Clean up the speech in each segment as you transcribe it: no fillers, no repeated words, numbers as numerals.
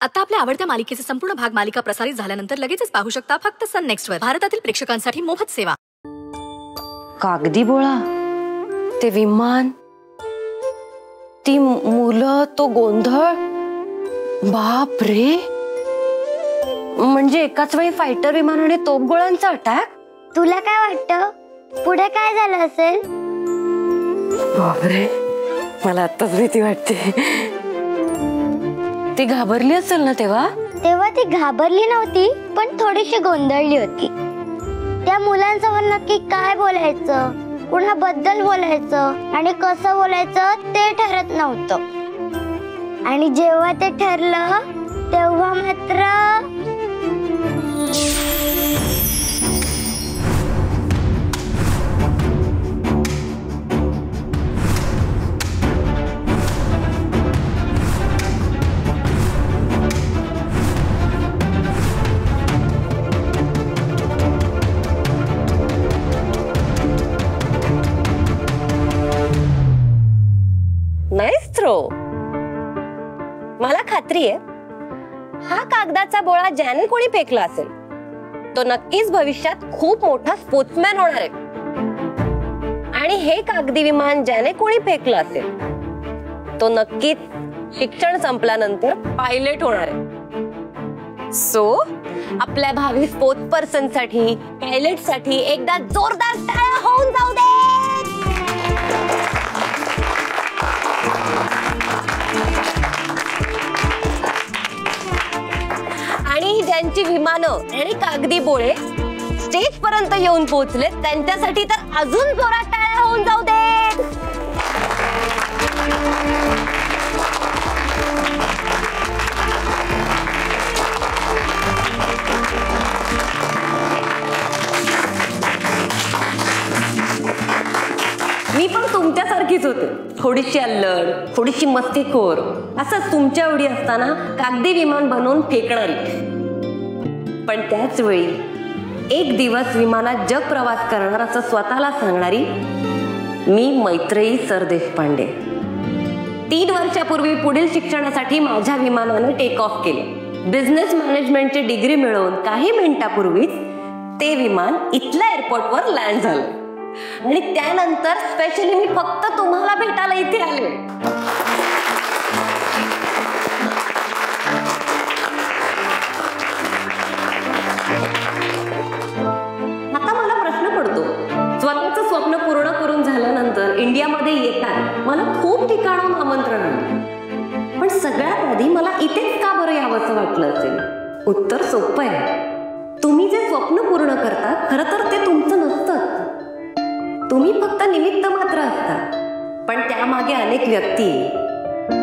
आता आपल्या आवडत्या मालिकेचे संपूर्ण भाग मालिका प्रसारित झाल्यानंतर लगेचच पाहू शकता फक्त सन नेक्स्ट वर. भारतातील प्रेक्षकांसाठी मोफत सेवा. कागदी बोळा, ते विमान, ती मुलं, तो गोंधळ, बाप रे. म्हणजे एकाच वेळी फायटर विमान आणि तोफगोळांचा अटॅक. तुला काय वाटतं पुढे काय झालं असेल? बापरे, मला आत्ताच भीती वाटते. ती घाबरली असेल ना तेव्हा? तेव्हा ती घाबरली नव्हती, पण थोडीशी गोंधळली होती. त्या मुलांसमोर नक्की काय बोलायचं, कुणाबद्दल बोलायचं आणि कसं बोलायचं ते ठरत नव्हतं. आणि जेव्हा ते ठरलं तेव्हा मात्र नाईस थ्रो. मला खात्री आहे हा कागदाचा बोळा ज्याने कोणी फेकला असेल तो नक्कीच भविष्यात खूप मोठा स्पोर्ट्समॅन होणार आहे. आणि हे कागदी विमान ज्याने कोणी फेकलं असेल तो नक्कीच शिक्षण संपल्यानंतर पायलट होणार आहे. सो आपल्या भावी स्पोर्ट्स पर्सन साठी, पायलट साठी एकदा जोरदार टाळ्या होऊन जाऊ दे. आणि ज्यांची विमानं आणि कागदी बोळे स्टेज पर्यंत येऊन पोहोचले त्यांच्यासाठी तर अजून जोरात टाळ्या होऊन जाऊ दे. मी पण तुमच्यासारखीच होते, थोडीशी अल्लड, थोडीशी मस्तीखोर. असं तुमच्या एवढी असताना कागदी विमान बनवून फेकणारी. पण त्याच वेळी एक दिवस विमानात जग प्रवास करणार असं स्वतःला सांगणारी मी मैत्रेयी सरदेशपांडे. 3 वर्षापूर्वी पुढील शिक्षणासाठी माझ्या विमानानं टेक ऑफ केले. बिझनेस मॅनेजमेंटची डिग्री मिळवून काही मिनिटापूर्वीच ते विमान इथल्या एअरपोर्टवर लँड झालं. आणि त्यानंतर स्पेशली मी फक्त तुम्हाला भेटायला इथे आले. आता मला प्रश्न पडतो, स्वतःचं स्वप्न पूर्ण करून झाल्यानंतर इंडियामध्ये येतात मला खूप ठिकाणाहून आमंत्रण आलं, पण सगळ्यात आधी मला इथेच का बरं यावंसं वाटलं असेल? उत्तर सोपं आहे. तुम्ही जे स्वप्न पूर्ण करता खरं तर ते तुमचं नसतं. तुम्ही फक्त निमित्त मात्र असता, पण त्यामागे अनेक व्यक्ती,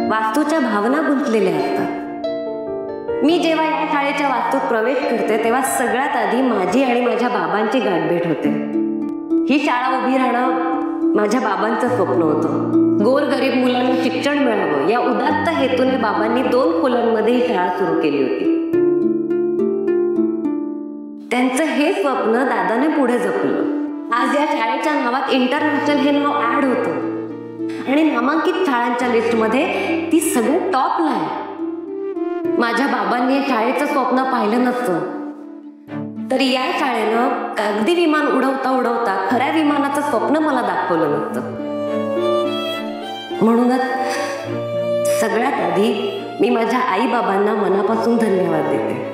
वास्तूच्या भावना गुंतलेल्या असतात. मी जेव्हा या शाळेच्या वास्तूत प्रवेश करते तेव्हा सगळ्यात आधी माझी आणि माझ्या बाबांची गाठभेट होते. ही शाळा उभी राहणं माझ्या बाबांचं स्वप्न होतं. गोरगरीब मुलांना शिक्षण मिळावं या उदात्त हेतूने बाबांनी 2 खोल्यांमध्ये ही शाळा सुरू केली होती. त्यांचं हे स्वप्न दादाने पुढे जपलं. आज या शाळेच्या नावात इंटरनॅशनल हे नाव ऍड होतं आणि नामांकित शाळांच्या लिस्टमध्ये ती सगळ्यात टॉपला आहे. माझ्या बाबांनी शाळेचं स्वप्न पाहिलं नसतं तरी या शाळेनं कागदी विमान उडवता उडवता खऱ्या विमानाचं स्वप्न मला दाखवलं नसतं. म्हणूनच सगळ्यात आधी मी माझ्या आई बाबांना मनापासून धन्यवाद देते.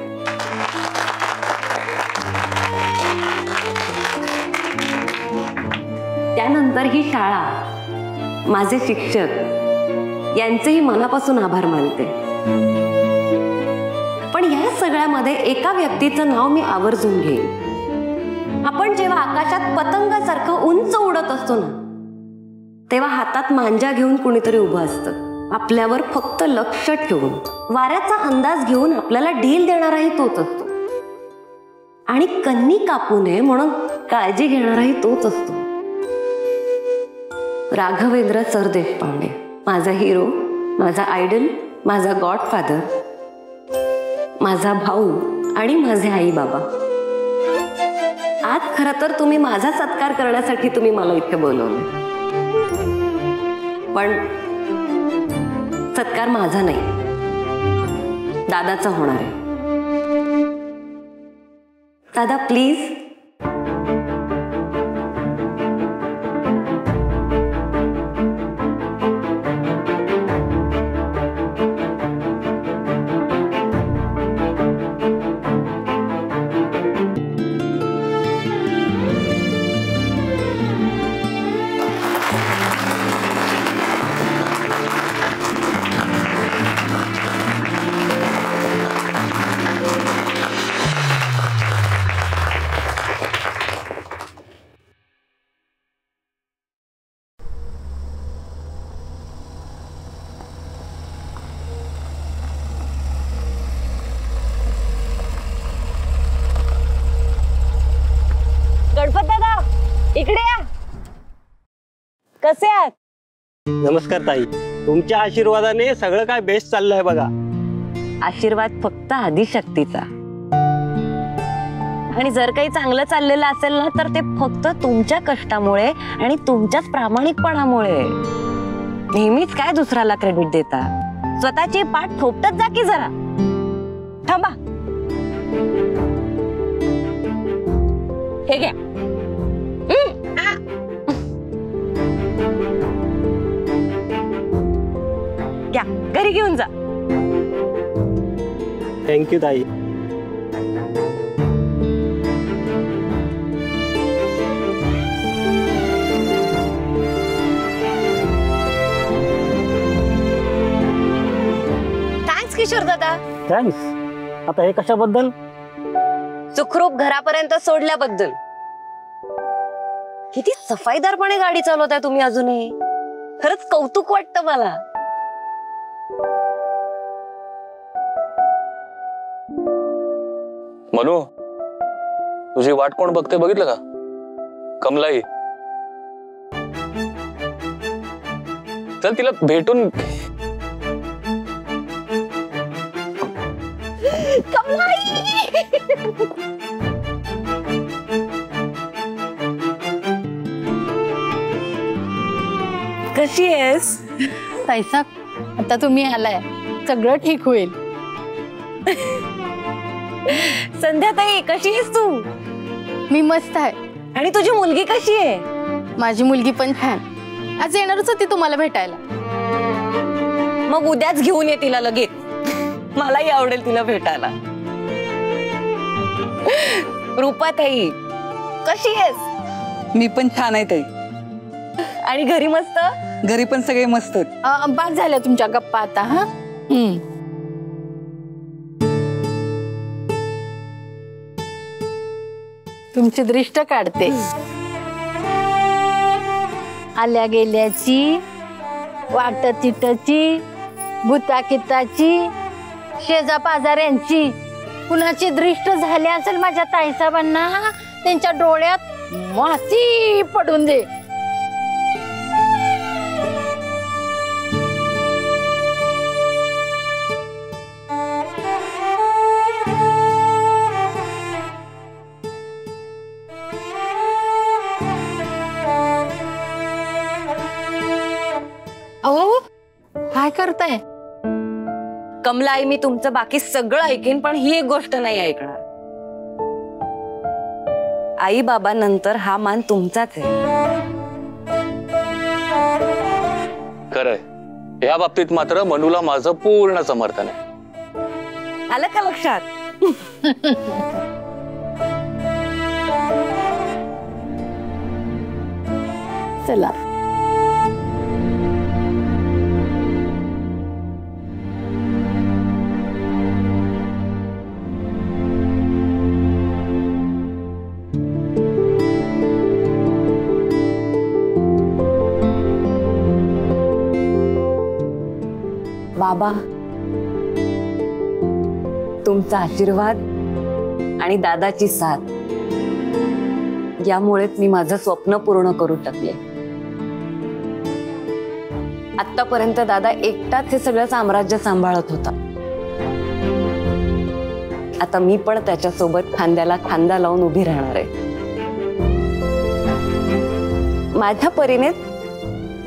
त्यानंतर ही शाळा, माझे शिक्षक यांचेही मनापासून आभार मानते. पण या सगळ्यामध्ये एका व्यक्तीचं नाव मी आवर्जून घेईन. आपण जेव्हा आकाशात पतंगासारखं उंच उडत असतो ना तेव्हा हातात मांजा घेऊन कुणीतरी उभं असतं, आपल्यावर फक्त लक्ष ठेवून वाऱ्याचा अंदाज घेऊन आपल्याला ढील देणाराही तोच असतो आणि कन्नी कापू नये म्हणून काळजी घेणाराही तोच असतो. राघवेंद्र सरदेशपांडे, माझा हिरो, माझा आयडल, माझा गॉडफादर, माझा भाऊ आणि माझे आई बाबा. आज खरं तर तुम्ही माझा सत्कार करण्यासाठी तुम्ही मला इथे बोलवले, पण सत्कार माझा नाही, दादाचा होणार आहे. दादा प्लीज. गणपत दादा इकडे या. कसे आहात? नमस्कार ताई, तुमच्या आशीर्वादाने सगळं काय बेस्ट चाललंय बघा. आशीर्वाद फक्त आदिशक्तीचा. आणि जर काही चांगलं चाललेलं असेल ना तर ते फक्त तुमच्या कष्टामुळे आणि तुमच्याच प्रामाणिकपणामुळे. नेहमीच काय दुसऱ्याला क्रेडिट देता. स्वतःची पाठ थोपटत जा की जरा. थांबा. हे घ्या. घ्या घरी घेऊन जा. थँक्यू ताई. थँक्स किशोर दादा. थँक्स. आता हे कशाबद्दल? सुखरूप घरापर्यंत सोडल्याबद्दल. किती सफाईदारपणे गाडी चालवताय तुम्ही अजूनही. खरंच कौतुक वाटतं मला. मनू, तुझी वाट कोण बघते बघितलं का? कमलाई. चल तिला भेटून. कशी आहेस? ताईसाहेब आता तुम्ही आलाय सगळं ठीक होईल. संध्याताई कशी आहेस तू? मी मस्त आहे. आणि तुझी मुलगी कशी आहे? माझी मुलगी पण छान. आज येणारच होती तुम्हाला भेटायला. मग उद्याच घेऊन ये तिला लगेच. मलाही आवडेल तिला भेटायला. रूपाताई कशी आहेस? मी पण छान आहे ताई. आणि घरी मस्त? घरी पण सगळे मस्त. बाद झाल्या तुमच्या गप्पा आता. हा तुमची दृष्ट काढते. आल्या गेल्याची, वाट तिटची, भूताकिताची, शेजा पाजाऱ्यांची कुणाची दृष्ट झाली असेल माझ्या ताईसाहेबांना त्यांच्या डोळ्यात माती पडून दे. अहो काय करताय? कमला आई, मी तुमचं बाकी सगळं ऐकेन पण ही एक गोष्ट नाही ऐकणार. आई बाबांनंतर हा मान तुमचाच आहे. खरंय. या बाबतीत मात्र मनूला माझं पूर्ण समर्थन आहे. आलं का लक्षात? चला. बाबा, तुमचा आशीर्वाद आणि दादाची साथ यामुळेच मी माझं स्वप्न पूर्ण करू शकले. आतापर्यंत दादा एकटाच हे सगळं साम्राज्य सांभाळत होता. आता मी पण त्याच्यासोबत खांद्याला खांदा लावून उभी राहणार आहे. माझ्या परीने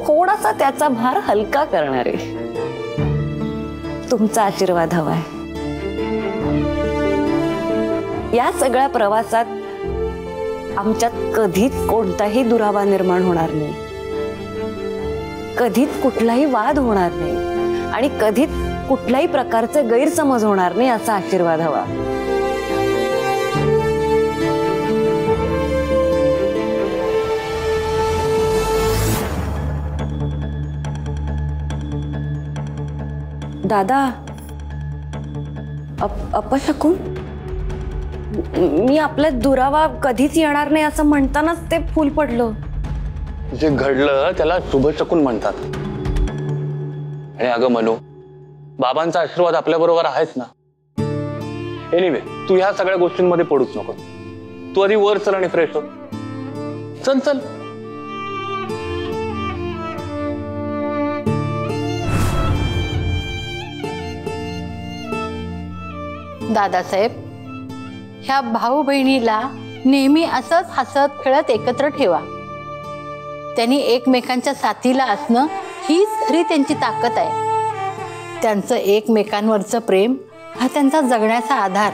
थोडासा त्याचा भार हलका करणार आहे. तुमचा आशीर्वाद हवाय. या सगळ्या प्रवासात आमच्यात कधीच कोणताही दुरावा निर्माण होणार नाही, कधीच कुठलाही वाद होणार नाही आणि कधीच कुठल्याही प्रकारचे गैरसमज होणार नाही असा आशीर्वाद हवा. दादा, अपशकुन, मी आपल्यात दुरावा कधीच येणार नाही असं म्हणतानाच ते फूल पडलं. जे घडलं त्याला शुभशकुन म्हणतात. आणि अगं मनू, बाबांचा आशीर्वाद आपल्या बरोबर आहेच ना. एनिवे, तू ह्या सगळ्या गोष्टींमध्ये पडूच नको. तू आधी वर चल आणि फ्रेश हो. चल चल. दादासाहेब, ह्या भाऊ बहिणीला नेहमी असंच हसत खेळत एकत्र ठेवा. त्यांनी एकमेकांच्या साथीला असणं हीच खरी त्यांची ताकद आहे. त्यांचं एकमेकांवरचं प्रेम हा त्यांचा जगण्याचा आधार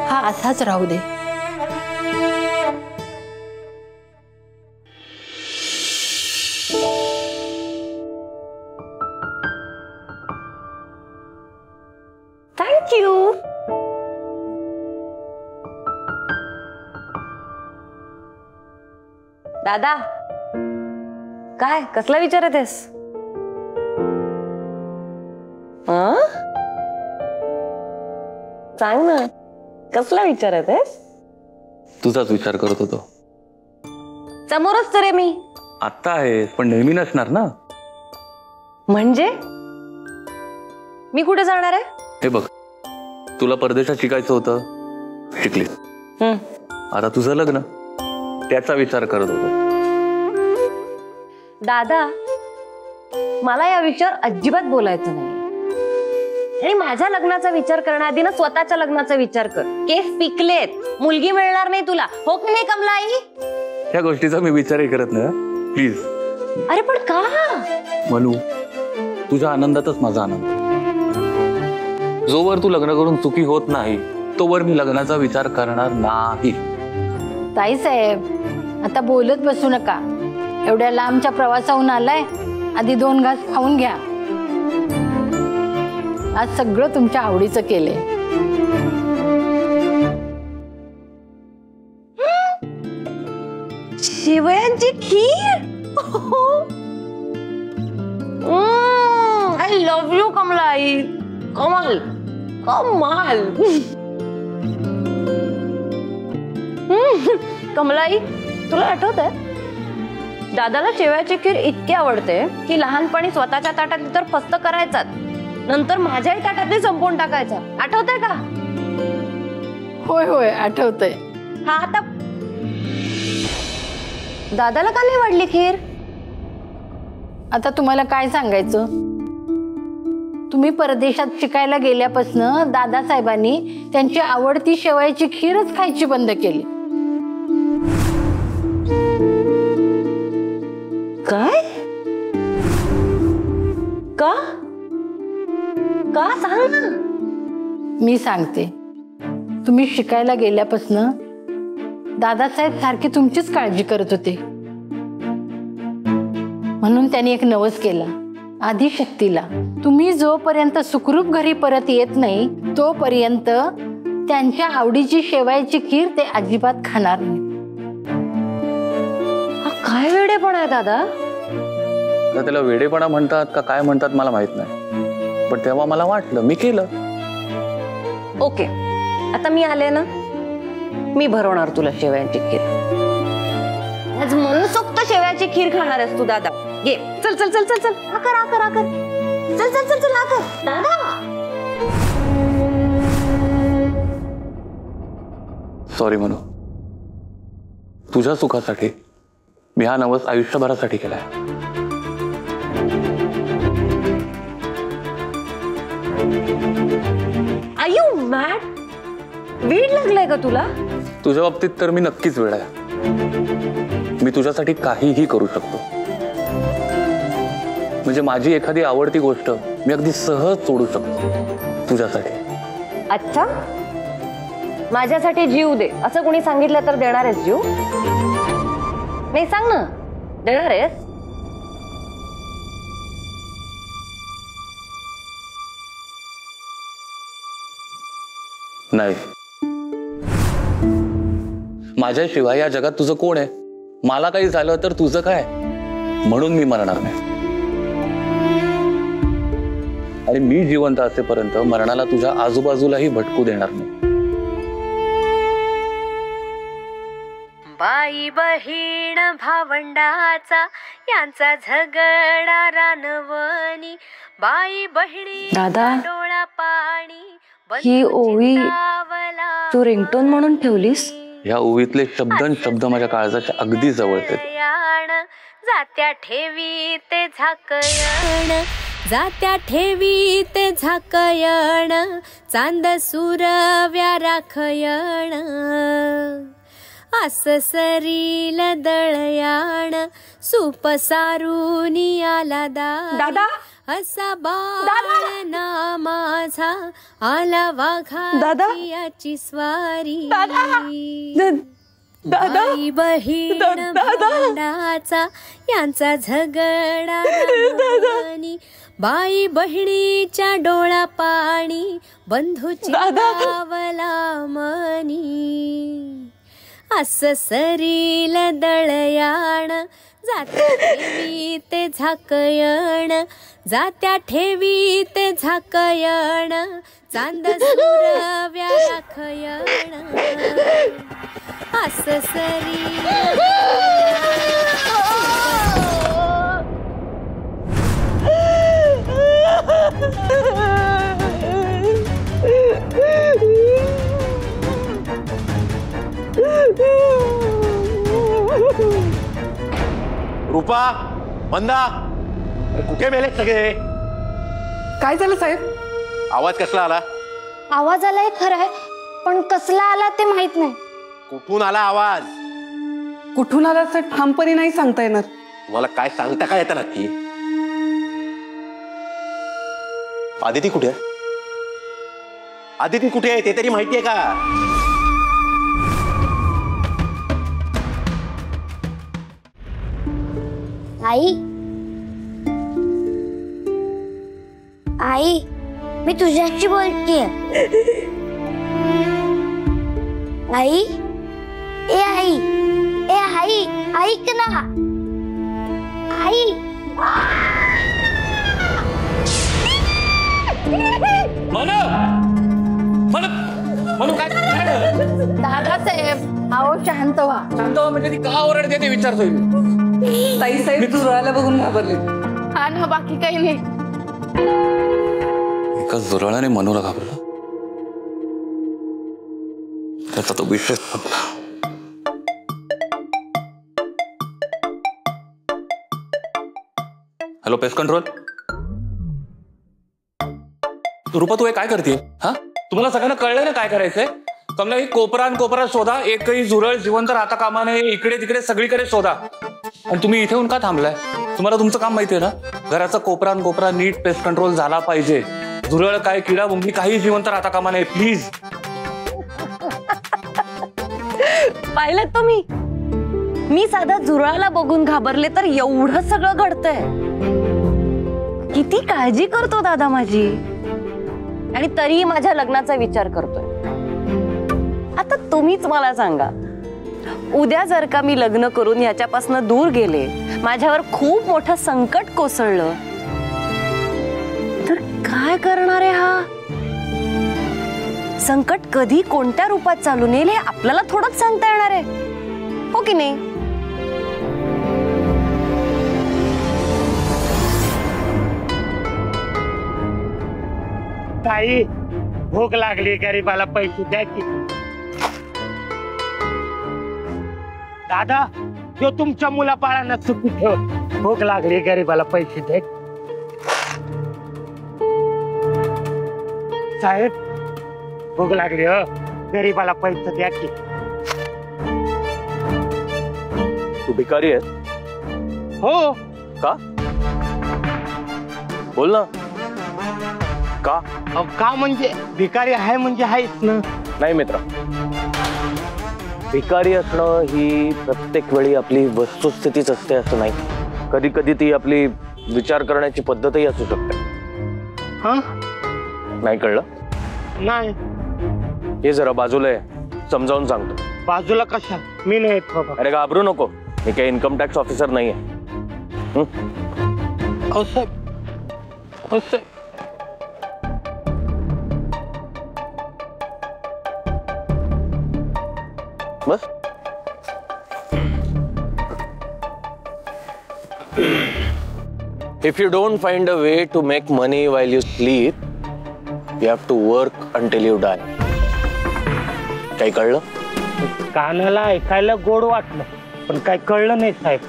हा असाच राहू दे. थँक्यू. दादा, काय कसला विचारत आहेस? सांग ना, कसला विचारत आहेस? तुझाच विचार करत होतो. समोरच तर आहे मी. आता आहे पण नेहमी नसणार ना. म्हणजे मी कुठे जाणार आहे? हे बघ, तुला परदेशात शिकायचं होतं, शिकली. आता तुझं लग्न, त्याचा विचार करत होतो. दादा, मला या विषयावर अजिबात बोलायचं नाही. आणि माझ्या लग्नाचा विचार करण्याआधी ना स्वतःच्या लग्नाचा विचार कर. केस पिकलेत, मुलगी मिळणार नाही तुला, हो की नाही कमलाई? या गोष्टीचा मी विचारही करत नाही, प्लीज. अरे पण का? मनू, तुझ्या आनंदातच माझा आनंद. जोवर तू लग्न करून सुखी होत नाही तोवर मी लग्नाचा विचार करणार नाही. ताईसाहेब, आता बोलत बसू नका. एवढ्या लांबच्या प्रवासाहून आलाय, आधी 2 घास खाऊन घ्या. आज सगळं तुमच्या आवडीचं केलंय. शेवयांची खीर. I love you Kamalai. कमाल कमाल. कमलाई, तुला आठवतंय दादाला शेवयाची खीर इतकी आवडते की लहानपणी स्वतःच्या ताटात तर फस्त करायचाच, नंतर माझ्याही ताटातली संपवून टाकायचा. आठवतंय का? होय होय, आठवतंय. हा, आता दादाला का नाही वाढली खीर? आता तुम्हाला काय सांगायचं? तुम्ही परदेशात शिकायला गेल्यापासून दादासाहेबांनी त्यांची आवडती शेवयाची खीरच खायची बंद केली. काय? का? का सांग ना. मी सांगते. तुम्ही शिकायला गेल्यापासून दादासाहेब सारखे तुमचीच काळजी करत होते. म्हणून त्यांनी एक नवस केला. आदिशक्तीला, तुम्ही जोपर्यंत सुखरूप घरी परत येत नाही तोपर्यंत त्यांच्या आवडीची शेवयाची खीर ते अजिबात खाणार नाही. हा काय वेडेपणा आहे दादा? त्याला वेडेपणा म्हणतात का काय म्हणतात मला माहित नाही, पण तेव्हा मला वाटलं, मी केलं. ओके, आता मी आले ना, मी भरवणार तुला शेवयांची खीर. आज मनसोक्त शेवयाची खीर खाणार आहेस तू दादा. घे, चल चल चल चल चल. आकर आकर आकर. चल चल चल चल आकर. दादा, सॉरी मनू, तुझ्या सुखासाठी मी हा नवस आयुष्यभरासाठी केलाय. Are you mad? वेड लागलाय का तुला? तुझ्या बाबतीत तर मी नक्कीच वेड आहे. मी तुझ्यासाठी काहीही करू शकतो. म्हणजे माझी एखादी आवडती गोष्ट मी अगदी सहज सोडू शकतो तुझ्यासाठी. अच्छा, माझ्यासाठी जीव दे असं कोणी सांगितलं तर देणार आहेस जीव? नाही सांग ना, देणार आहेस? नाही. माझ्याशिवाय या जगात तुझं कोण आहे? मला काही झालं तर तुझं काय? म्हणून मी मरणार नाही. आणि मी जिवंत असेपर्यंत मरणाला तुझ्या आजूबाजूलाही भटकू देणार नाही. बाई बहीण भावंडाचा यांचा झगडा रानवणी, बाई बहिणी दादा, डोळा पाणी, ही ओवी तू रिंगटोन म्हणून ठेवलीस? या ओवीतले शब्द माझ्या काळजाच्या अगदी जवळ आहेत. जात्या ठेवी ते झाकयण, जात्या ठेवी ते झाकयण, चांद सुरव्या राखयण, आस सरील दळयाण, सूप सारुनी आला दादा, असा बाळ ना माझा आला वाघाची याची स्वारी. बाई बहीण भावंडाचा यांचा झगडा रानवणी, बाई बहिणीच्या डोळा पाणी, बंधूची गावला मनी, असं सरील दळयाण, जात्या ठेवी ते झाकयण, जात्या ठेवी ते झाकयण, चांद सुरव्या राखयण, असं सरील रूपा, मंदा, कुठे मेले सगळे? काय झालं साहेब? आवाज कसला आला? आवाज आलाय खरंय, पण कसला आला ते माहित नाही. कुठून आला आवाज? कुठून आला असं ठामपणे नाही सांगता येणार. तुम्हाला काय सांगता काय येतं नक्की? आदिती कुठे आहे? आदिती कुठे आहे ते तरी माहितीये का? आई, आई, मी तुझ्याशी बोलतीये. आई, ए आई, ए आई, ऐक ना आई. दादासाहेब, अहो शांत व्हा. शांत व्हा म्हणजे ती का ओरडते ते विचारतोय मी. ताई साहेब झुरळाला बघून घाबरले. हा ना, बाकी काही नाही. एका झुरळाने मनूला घाबरला, त्याचा तो विषय संपला. Hello, pest control. रूपा, तू हे काय करते? हा, तुम्हाला सगळ्यांना कळलं ना काय करायचंय? कमला, ही कोपरा शोधा, एकही झुरळ जिवंत राहता कामा नये. इकडे तिकडे सगळीकडे शोधा. आणि तुम्ही इथे येऊन का थांबलाय? तुम्हाला तुमचं काम माहितीये ना? घराचा कोपरा नीट पेस्ट कंट्रोल झाला पाहिजे. झुरळ काय, किडा मुंगी काही जिवंत राहता कामा नये, प्लीज. पाहिलं तुम्ही, मी साधा झुरळाला बघून घाबरले तर एवढं सगळं घडतंय. किती काळजी करतो दादा माझी, आणि तरीही माझ्या लग्नाचा विचार करतोय. आता तुम्हीच मला सांगा, उद्या जर का मी लग्न करून याच्यापासून दूर गेले, माझ्यावर खूप मोठं संकट कोसळलं तर काय करणार आहे? हा संकट कधी कोणत्या रूपात चालून येईल हे आपल्याला थोडंच सांगता येणार आहे, हो की नाही? ताई, भूक लागली, गरीबाला पैसे द्या की. दादा, जो तुमच्या मुलाबाळांना चुकी ठेव, भूक लागली, गरीबाला पैसे द्या. साहेब, भूक लागली हो, गरीबाला पैसे द्या की. तू भिकारी आहेस? हो. का? बोल ना. का? का म्हणजे भिकारी आहे म्हणजे आहेच ना. नाही मित्र, भिकारी असणं ही प्रत्येक वेळी आपली वस्तुस्थितीच असते असं नाही. कधी कधी ती आपली विचार करण्याची पद्धतही असू शकते. हा नाही कळलं? नाही. हे जरा बाजूला आहे, समजावून सांगतो. बाजूला कशा? मी नाही येत बाबा. अरे घाबरू नको, मी काही इन्कम टॅक्स ऑफिसर नाहीये. साहेब, बस. If you don't find a way to make money while you sleep, you have to work until you die. काही कळलं? कानाला ऐकायला गोड वाटलं, पण काय कळलं नाही साहेब.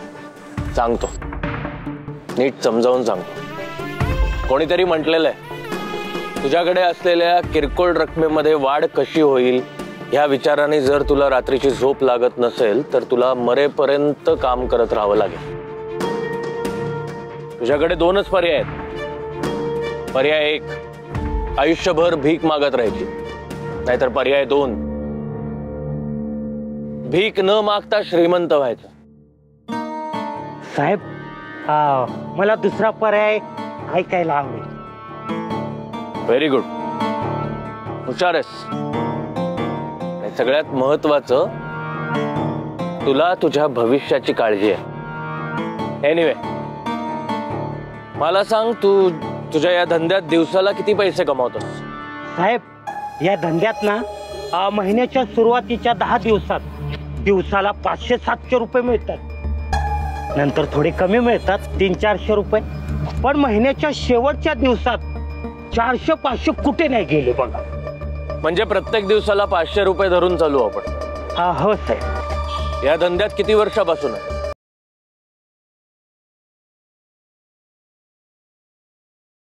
सांगतो, नीट समजावून सांगतो. कोणीतरी म्हटलेलं आहे, तुझ्याकडे असलेल्या किरकोळ रकमेमध्ये वाढ कशी होईल ह्या विचाराने जर तुला रात्रीची झोप लागत नसेल तर तुला मरेपर्यंत काम करत राहावं लागेल. तुझ्याकडे दोनच पर्याय आहेत. पर्याय एक, आयुष्यभर भीक मागत राहायची. नाहीतर पर्याय दोन, भीक न मागता श्रीमंत व्हायचं. साहेब, मला दुसरा पर्याय ऐकायला आवडेल. व्हेरी गुड, हुशार आहेस. सगळ्यात महत्वाचं, तुला तुझ्या भविष्याची काळजी आहे. एनिवे, मला सांग, तू तुझ्या या धंद्यात दिवसाला किती पैसे कमावतोस? साहेब, या धंद्यात ना महिन्याच्या सुरुवातीच्या 10 दिवसात दिवसाला 500-700 रुपये मिळतात. नंतर थोडे कमी मिळतात, 300-400 रुपये. पण महिन्याच्या शेवटच्या दिवसात 400-500 कुठे नाही गेले बघा. म्हणजे प्रत्येक दिवसाला 500 रुपये धरून चालू आपण. हो साहेब. या धंद्यात किती वर्षापासून आहे?